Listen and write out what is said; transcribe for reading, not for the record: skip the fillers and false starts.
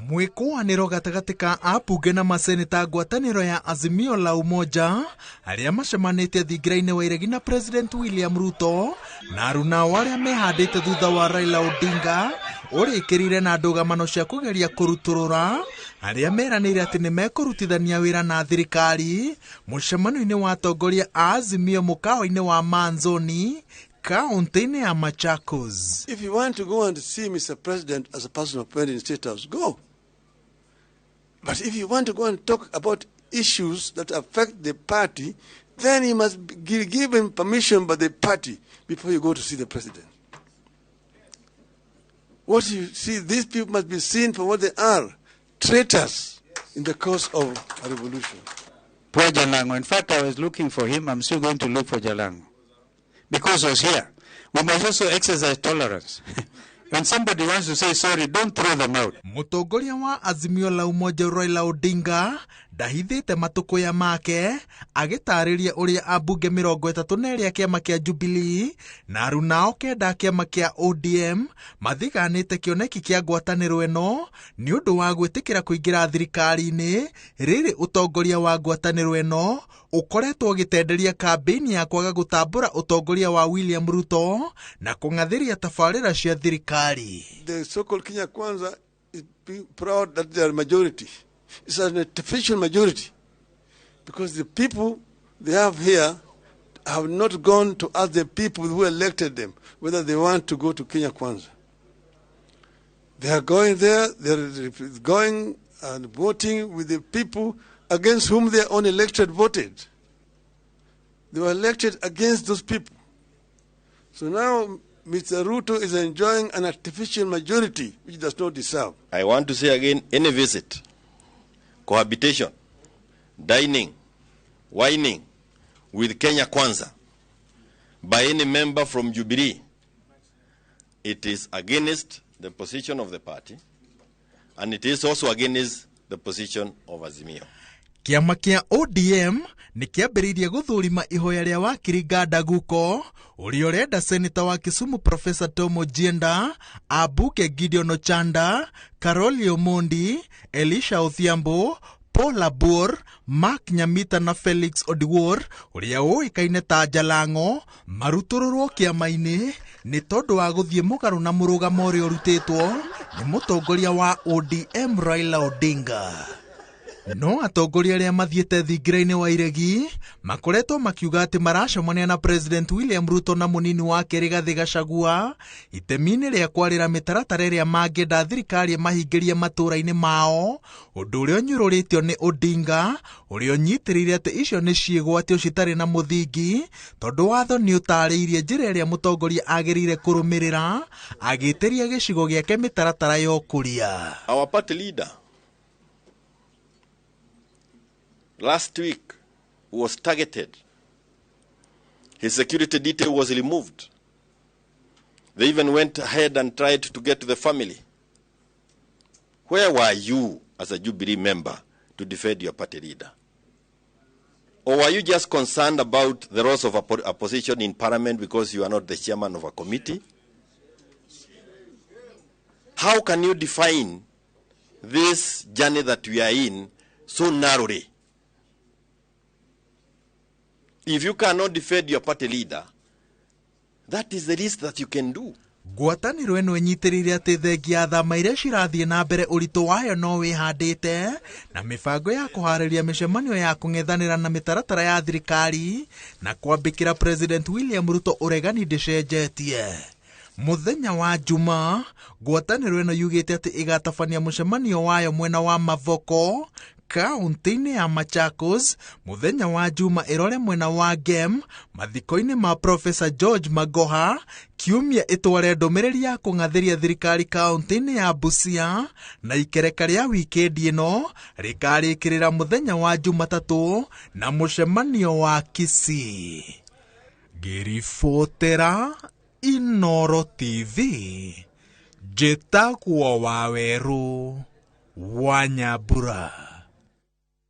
Mwikuaniro gatagati ka abunge na maseneta ngwataniro ya Azimio la Umoja arĩa macemanĩte Thingira-inĩ wa Iregi na President William Ruto na aruna arĩa mehandĩte thutha wa Raila Odinga ũrĩkĩrire na ndũgamano cia kũgeria kũrutũrũra arĩa meranĩire atĩ nĩ mekũrutithania wĩra na thirikari mũcemanio-inĩ wa atongoria a Azimio mũkawa-inĩ wa Manzoni kaunti-inĩ ya Machakos. If you want to go and see Mr. President as a person of point in State House, go. But if you want to go and talk about issues that affect the party, then you must be given permission by the party before you go to see the president. What you see, these people must be seen for what they are, traitors in the cause of a revolution. Poor Jalango. In fact, I was looking for him. I'm still going to look for Jalango. Because I was here. We must also exercise tolerance. When somebody wants to say sorry, don't throw them out. Mũtongoria wa Azimio la Umoja Raila Odinga ndahithĩte matũkũya make agĩtarĩria ũrĩa ambunge 32 a kĩama kĩa Jubilee na arunao kenda a kĩama kĩa ODM mathiganĩte kĩoneki kĩa ngwatanĩro ĩno nĩ ũndũ wa gwĩtĩkĩra kũingĩra thirikari-inĩ rĩrĩ ũtongoria wa ngwatanĩro ĩno ũkoretwo ũgĩtenderia kambĩini ya kwaga gũtambũra ũtongoria wa William Ruto na kũng'athĩria tabarĩra cia thirikari. The so-called Kenya Kwanza is being proud that they are majority. It's an artificial majority because the people they have here have not gone to ask the people who elected them whether they want to go to Kenya Kwanza. They are going there, they are going and voting with the people against whom their own elected voted. They were elected against those people. So now Mr. Ruto is enjoying an artificial majority which does not deserve. I want to say again, any visit, cohabitation, dining, wining with Kenya Kwanza by any member from Jubilee, it is against the position of the party and it is also against the position of Azimio. Kĩama kĩa ODM nĩ kĩambĩrĩirie gũthũrima ihoya rĩa wakiri Gadaguko ũrĩa ũrenda seneta wa Kisumu Professor Tom Ojienda, ambunge Gideon Ochanda, Karoli Omondi, Elisha Odhiambo, Paul Abur, Mark Nyamita na Felix Odiwuor ũrĩa ũĩkaine ta Jalango marutũrũrwo kĩama-inĩ nĩ tondũ wa gũthiĩ mũgarũ na mũrũgamo ũrĩa ũrutĩtwo nĩ mũtongoria wa ODM Raila Odinga. No atongoria arĩa mathiĩte Thingira-inĩ wa Iregi makoretwo makiuga atĩ maracemania na President William Ruto na mũnini wake Rigathi Gachagua itemi-inĩ rĩa kwarĩra mĩtaratara ĩrĩa mangĩenda thirikari mahingĩrie matũũra-inĩ mao, ũndũ ũrĩa ũnyũrũrĩtio nĩ Odinga ũrĩa ũnyitĩrĩire atĩ icio nĩ ciĩgwatio citarĩ na mũthingi tondũ watho nĩ ũtaarĩirie njĩra ĩrĩa mũtongoria agĩrĩire kũrũmĩrĩra agĩtĩria gĩcigo gĩake mĩtaratara ya ũkũria. Our party leader last week was targeted. His security detail was removed. They even went ahead and tried to get to the family. Where were you as a Jubilee member to defend your party leader? Or were you just concerned about the roles of opposition in parliament because you are not the chairman of a committee? How can you define this journey that we are in so narrowly? If you cannot defend your party leader, that is the least that you can do. Ngwatanĩro ĩno ĩnyitĩrĩire atĩ thengia thama iria cirathiĩ na mbere ũritũ wayo no wĩhandĩte na mĩbango ya kũharĩria mĩcemanio ya kũng'ethanĩra na mĩtaratara ya thirikari na kwambĩkĩra President William Ruto ũregani ndĩcenjetie. Mũthenya wa Juma, ngwatanĩro ĩno yugĩte atĩ ĩgatabania mũcemanio wayo mwena wa Mavoko kaunti-inĩ ya Machakos mũthenya wa Juma ĩrore mwena wa Gem mathiko-inĩ ma Professor George Magoha kiumia ĩtware ndũmĩrĩri ya kũng'athĩria thirikari kaunti-inĩ ya Busia na ikereka rĩa wikendi ĩno rĩkarĩkĩrĩra mũthenya wa Jumatatũ na mũcemanio wa Kisii. Ngĩribotera Inooro TV, njĩtagwo Waweru wa Nyambura.